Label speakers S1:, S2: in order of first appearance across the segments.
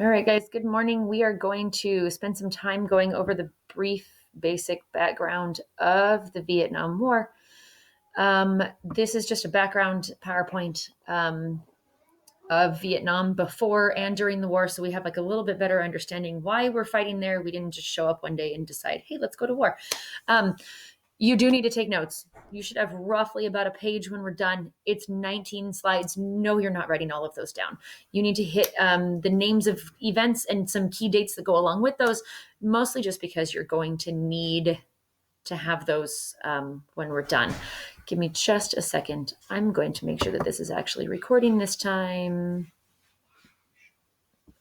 S1: All right, guys, good morning. We are going to spend some time going over the brief, basic background of the Vietnam War. This is just a background PowerPoint of Vietnam before and during the war, so we have like a little bit better understanding why we're fighting there. We didn't just show up one day and decide, hey, let's go to war. Um, you do need to take notes. You should have roughly about a page when we're done. It's 19 slides. No, you're not writing all of those down. You need to hit the names of events and some key dates that go along with those, mostly just because you're going to need to have those when we're done. Give me just a second. I'm going to make sure that this is actually recording this time.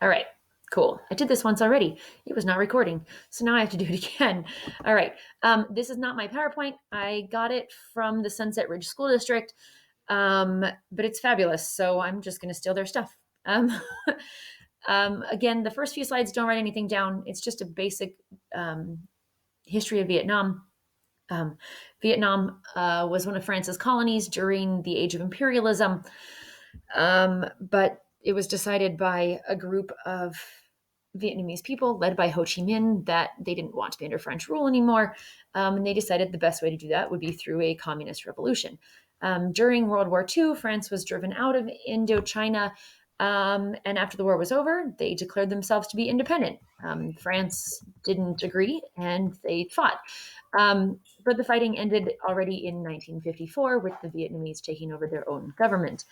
S1: All right, cool. I did this once already. It was not recording. So now I have to do it again. All right. This is not my PowerPoint. I got it from the Sunset Ridge School District, but it's fabulous. So I'm just going to steal their stuff. Again, the first few slides don't write anything down. It's just a basic history of Vietnam. Vietnam was one of France's colonies during the Age of Imperialism, but it was decided by a group of Vietnamese people led by Ho Chi Minh that they didn't want to be under French rule anymore. And they decided the best way to do that would be through a communist revolution. During World War II, France was driven out of Indochina. And after the war was over, they declared themselves to be independent. France didn't agree and they fought. But the fighting ended already in 1954 with the Vietnamese taking over their own government.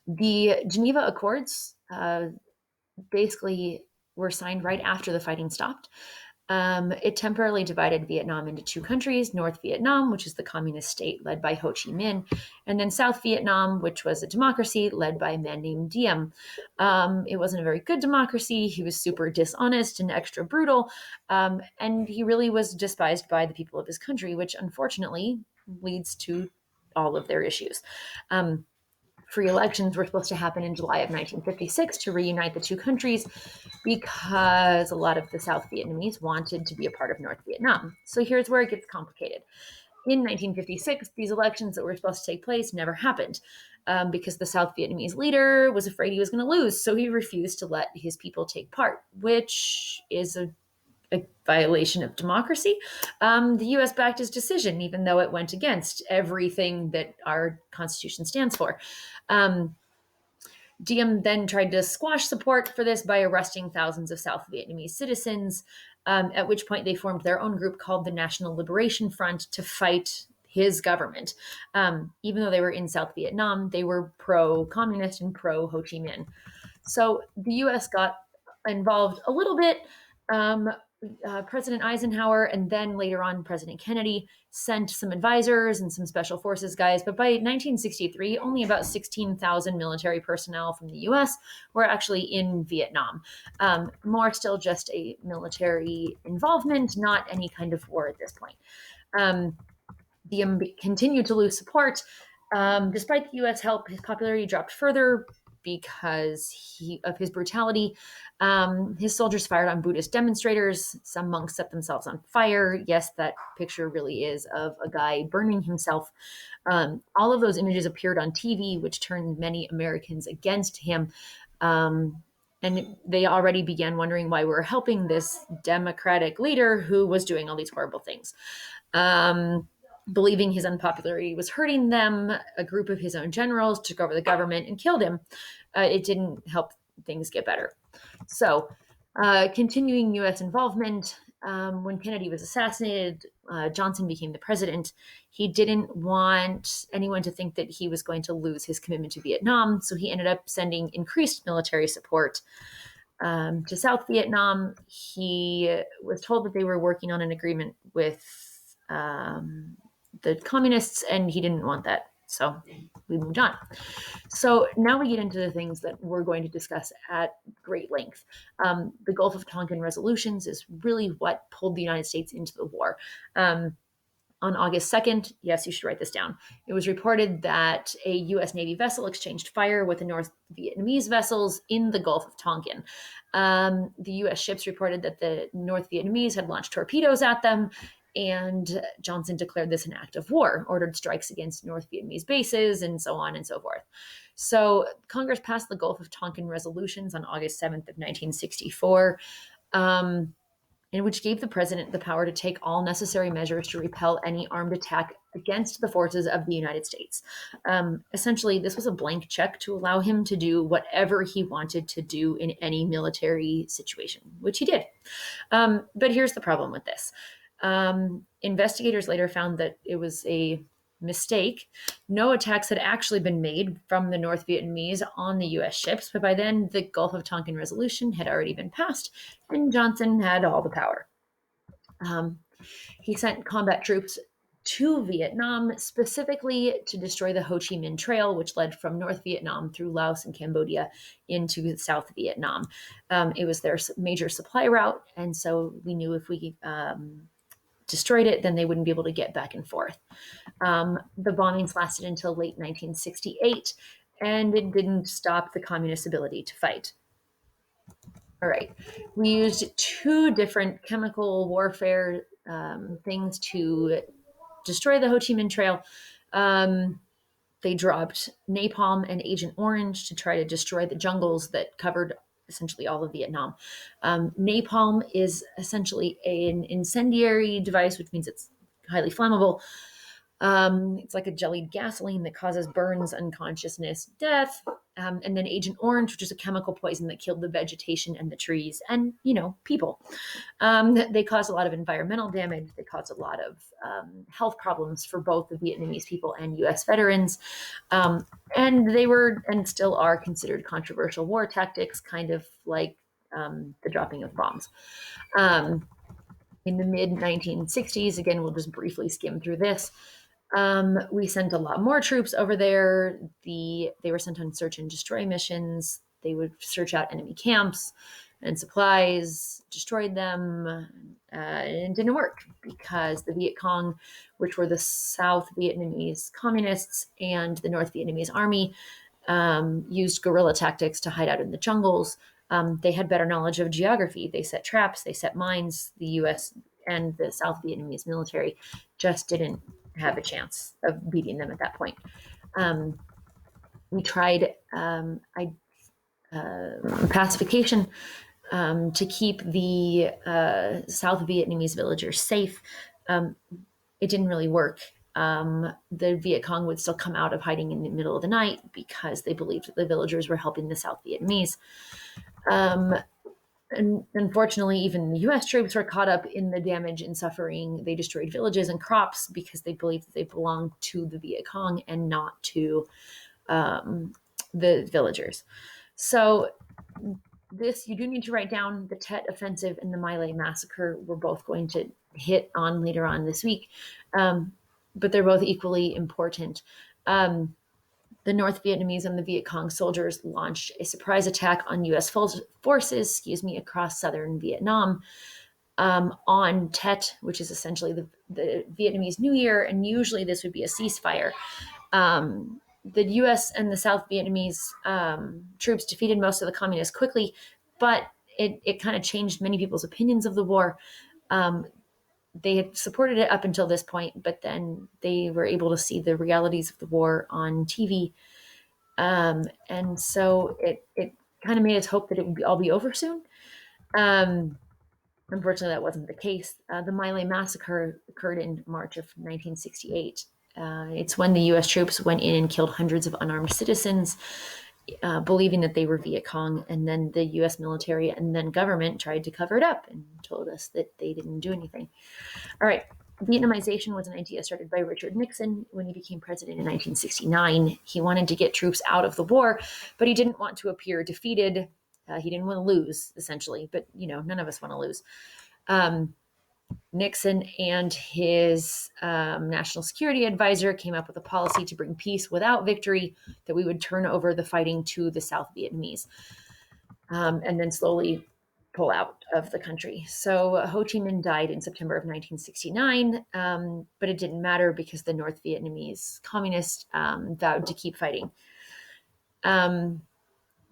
S1: The Geneva Accords basically were signed right after the fighting stopped. It temporarily divided Vietnam into two countries: North Vietnam, which is the communist state led by Ho Chi Minh, and then South Vietnam, which was a democracy led by a man named Diem. It wasn't a very good democracy. He was super dishonest and extra brutal, and he really was despised by the people of his country, which unfortunately leads to all of their issues. Free elections were supposed to happen in July of 1956 to reunite the two countries because a lot of the South Vietnamese wanted to be a part of North Vietnam. So here's where it gets complicated. In 1956, these elections that were supposed to take place never happened because the South Vietnamese leader was afraid he was going to lose. So he refused to let his people take part, which is a violation of democracy. The US backed his decision, even though it went against everything that our Constitution stands for. Diem then tried to squash support for this by arresting thousands of South Vietnamese citizens, at which point they formed their own group called the National Liberation Front to fight his government. Even though they were in South Vietnam, they were pro communist and pro Ho Chi Minh. So the US got involved a little bit. Um, President Eisenhower and then later on President Kennedy sent some advisors and some special forces guys. But by 1963, only about 16,000 military personnel from the US were actually in Vietnam. More still just a military involvement, not any kind of war at this point. The continued to lose support. Despite the US help, his popularity dropped further because of his brutality. His soldiers fired on Buddhist demonstrators. Some monks set themselves on fire. Yes, that picture really is of a guy burning himself. All of those images appeared on TV, which turned many Americans against him. And they already began wondering why we were helping this democratic leader who was doing all these horrible things. Believing his unpopularity was hurting them, a group of his own generals took over the government and killed him. It didn't help things get better. So, continuing U.S. involvement. When Kennedy was assassinated, Johnson became the president. He didn't want anyone to think that he was going to lose his commitment to Vietnam, so he ended up sending increased military support to South Vietnam. He was told that they were working on an agreement with the communists, and he didn't want that. So we moved on. So now we get into the things that we're going to discuss at great length. The Gulf of Tonkin resolutions is really what pulled the United States into the war. On August 2nd, yes, you should write this down. It was reported that a U.S. Navy vessel exchanged fire with the North Vietnamese vessels in the Gulf of Tonkin. The U.S. ships reported that the North Vietnamese had launched torpedoes at them, And Johnson declared this an act of war, ordered strikes against North Vietnamese bases, and so on and so forth. So Congress passed the Gulf of Tonkin resolutions on August 7th of 1964. In which gave the president the power to take all necessary measures to repel any armed attack against the forces of the United States. Essentially, this was a blank check to allow him to do whatever he wanted to do in any military situation, which he did. But here's the problem with this. Investigators later found that it was a mistake. No attacks had actually been made from the North Vietnamese on the U.S. ships, but by then the Gulf of Tonkin resolution had already been passed, and Johnson had all the power. He sent combat troops to Vietnam specifically to destroy the Ho Chi Minh Trail, which led from North Vietnam through Laos and Cambodia into South Vietnam. It was their major supply route, and so we knew if we destroyed it, then they wouldn't be able to get back and forth. The bombings lasted until late 1968, and it didn't stop the communists' ability to fight. All right. We used two different chemical warfare things to destroy the Ho Chi Minh Trail. They dropped napalm and Agent Orange to try to destroy the jungles that covered essentially all of Vietnam. Napalm is essentially an incendiary device, which means it's highly flammable. It's like a jellied gasoline that causes burns, unconsciousness, death. And then Agent Orange, which is a chemical poison that killed the vegetation and the trees and, people. They caused a lot of environmental damage. They caused a lot of health problems for both the Vietnamese people and U.S. veterans. And they were and still are considered controversial war tactics, kind of like the dropping of bombs. In the mid-1960s, again, we'll just briefly skim through this. We sent a lot more troops over there. They were sent on search and destroy missions. They would search out enemy camps and supplies, destroyed them, and it didn't work because the Viet Cong, which were the South Vietnamese communists, and the North Vietnamese army, used guerrilla tactics to hide out in the jungles. They had better knowledge of geography. They set traps, they set mines. The U.S. and the South Vietnamese military just didn't have a chance of beating them at that point. We tried pacification to keep the South Vietnamese villagers safe. It didn't really work. The Viet Cong would still come out of hiding in the middle of the night because they believed that the villagers were helping the South Vietnamese. And unfortunately, even the U.S. troops were caught up in the damage and suffering. They destroyed villages and crops because they believed that they belonged to the Viet Cong and not to the villagers. So this, you do need to write down. The Tet Offensive and the My Lai Massacre we're both going to hit on later on this week, but they're both equally important. The North Vietnamese and the Viet Cong soldiers launched a surprise attack on U.S. forces, across southern Vietnam on Tet, which is essentially the Vietnamese New Year, and usually this would be a ceasefire. The U.S. and the South Vietnamese troops defeated most of the communists quickly, but it kind of changed many people's opinions of the war. They had supported it up until this point, but then they were able to see the realities of the war on TV. And so it kind of made us hope that it would all be over soon. Unfortunately, that wasn't the case. The My Lai Massacre occurred in March of 1968. It's when the U.S. troops went in and killed hundreds of unarmed citizens, believing that they were Viet Cong, and then the U.S. military and then government tried to cover it up and told us that they didn't do anything. All right. Vietnamization was an idea started by Richard Nixon when he became president in 1969. He wanted to get troops out of the war, but he didn't want to appear defeated. He didn't want to lose, essentially, but none of us want to lose. Nixon and his national security advisor came up with a policy to bring peace without victory, that we would turn over the fighting to the South Vietnamese, and then slowly pull out of the country. So Ho Chi Minh died in September of 1969, but it didn't matter because the North Vietnamese communists vowed to keep fighting.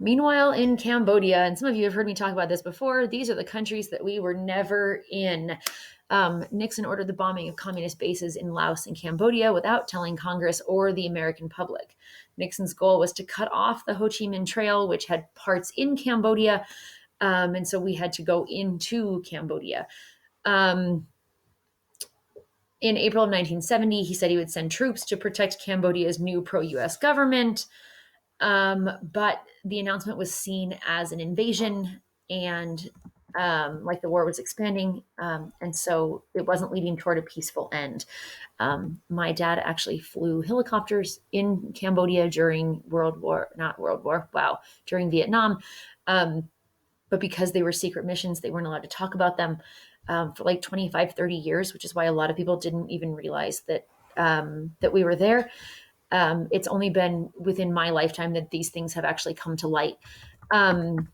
S1: Meanwhile, in Cambodia, and some of you have heard me talk about this before, these are the countries that we were never in. Nixon ordered the bombing of communist bases in Laos and Cambodia without telling Congress or the American public. Nixon's goal was to cut off the Ho Chi Minh Trail, which had parts in Cambodia, and so we had to go into Cambodia. Um, in April of 1970, he said he would send troops to protect Cambodia's new pro US government. But the announcement was seen as an invasion and like the war was expanding. And so it wasn't leading toward a peaceful end. My dad actually flew helicopters in Cambodia during during Vietnam. But because they were secret missions, they weren't allowed to talk about them for like 25, 30 years, which is why a lot of people didn't even realize that we were there. It's only been within my lifetime that these things have actually come to light. Um,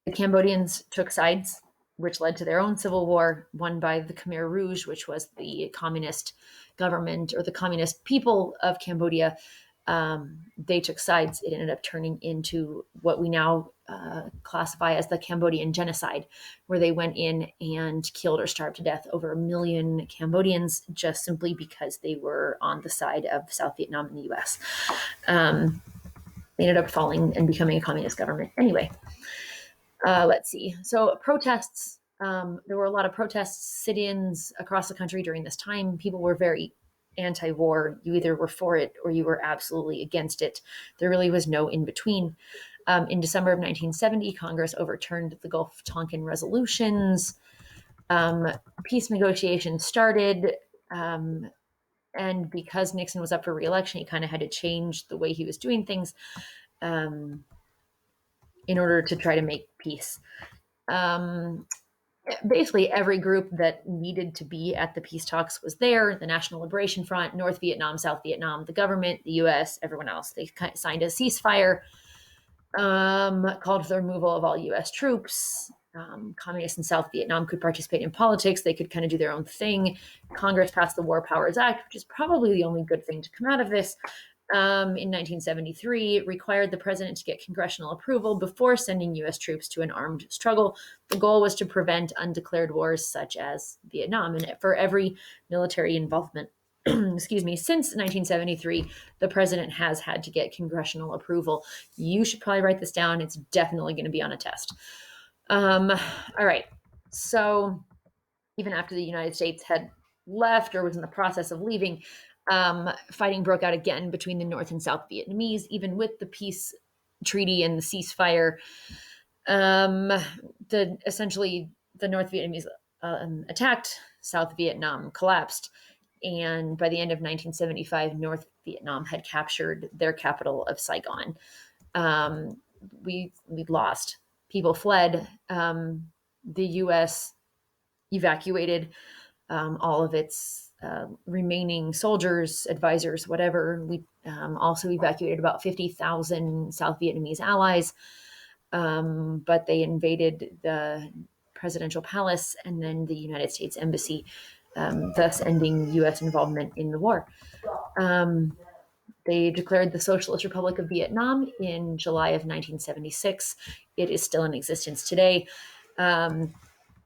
S1: the Cambodians took sides, which led to their own civil war, won by the Khmer Rouge, which was the communist government or the communist people of Cambodia. They took sides. It ended up turning into what we now classify as the Cambodian genocide, where they went in and killed or starved to death over 1 million Cambodians just simply because they were on the side of South Vietnam and the US. They ended up falling and becoming a communist government. Anyway, let's see. So protests. There were a lot of protests, sit-ins across the country during this time. People were very anti-war. You either were for it or you were absolutely against it. There really was no in between. In December of 1970, Congress overturned the Gulf Tonkin resolutions. Peace negotiations started. And because Nixon was up for re-election, he kind of had to change the way he was doing things in order to try to make peace. Basically every group that needed to be at the peace talks was there. The National Liberation Front, North Vietnam, South Vietnam, the government, the US, everyone else. They signed a ceasefire, called for the removal of all US troops. Communists in South Vietnam could participate in politics. They could kind of do their own thing. Congress passed the War Powers Act, which is probably the only good thing to come out of this. In 1973, it required the president to get congressional approval before sending U.S. troops to an armed struggle. The goal was to prevent undeclared wars such as Vietnam. And for every military involvement, excuse me, since 1973, the president has had to get congressional approval. You should probably write this down. It's definitely going to be on a test. All right. So even after the United States had left or was in the process of leaving, fighting broke out again between the North and South Vietnamese, even with the peace treaty and the ceasefire. Essentially the North Vietnamese attacked, South Vietnam collapsed, and by the end of 1975, North Vietnam had captured their capital of Saigon. We lost. People fled. The U.S. evacuated all of its remaining soldiers, advisors, whatever. We also evacuated about 50,000 South Vietnamese allies, but they invaded the presidential palace and then the United States Embassy, thus ending U.S. involvement in the war. They declared the Socialist Republic of Vietnam in July of 1976. It is still in existence today.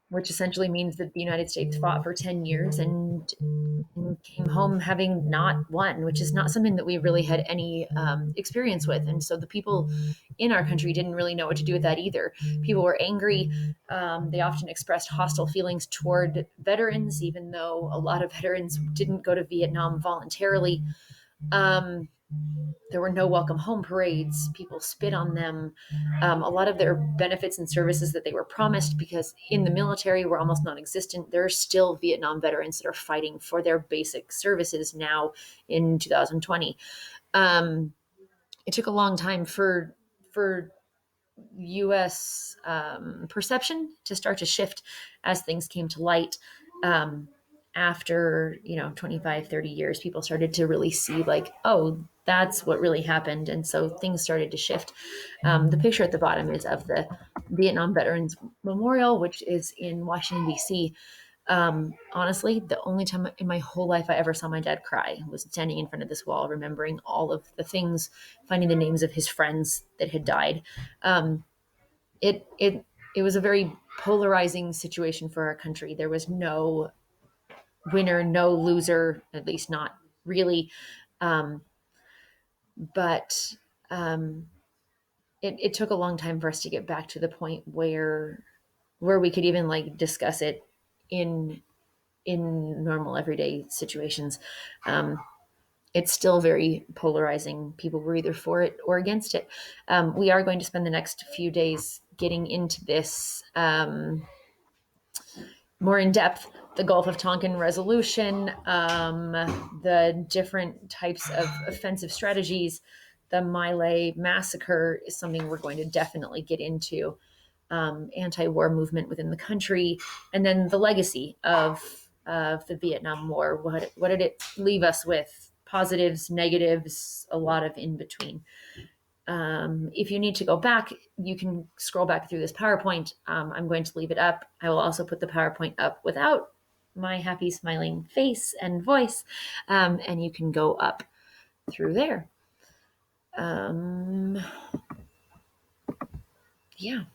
S1: Which essentially means that the United States fought for 10 years and came home having not won, which is not something that we really had any experience with. And so the people in our country didn't really know what to do with that either. People were angry. They often expressed hostile feelings toward veterans, even though a lot of veterans didn't go to Vietnam voluntarily. There were no welcome home parades. People spit on them. A lot of their benefits and services that they were promised, because in the military were almost non-existent. There are still Vietnam veterans that are fighting for their basic services now in 2020. It took a long time for U.S. Perception to start to shift as things came to light. After 25, 30 years, people started to really see like, oh, that's what really happened. And so things started to shift. The picture at the bottom is of the Vietnam Veterans Memorial, which is in Washington, D.C. Honestly, the only time in my whole life I ever saw my dad cry was standing in front of this wall, remembering all of the things, finding the names of his friends that had died. It was a very polarizing situation for our country. There was no winner, no loser, at least not really. Um, but it took a long time for us to get back to the point where we could even like discuss it in normal everyday situations. Um, it's still very polarizing. People were either for it or against it. We are going to spend the next few days getting into this more in depth, the Gulf of Tonkin resolution, the different types of offensive strategies. The My Lai massacre is something we're going to definitely get into. Anti-war movement within the country, and then the legacy of the Vietnam War. What did it leave us with? Positives, negatives, a lot of in between. If you need to go back, you can scroll back through this PowerPoint. I'm going to leave it up. I will also put the PowerPoint up without my happy smiling face and voice, and you can go up through there. Yeah.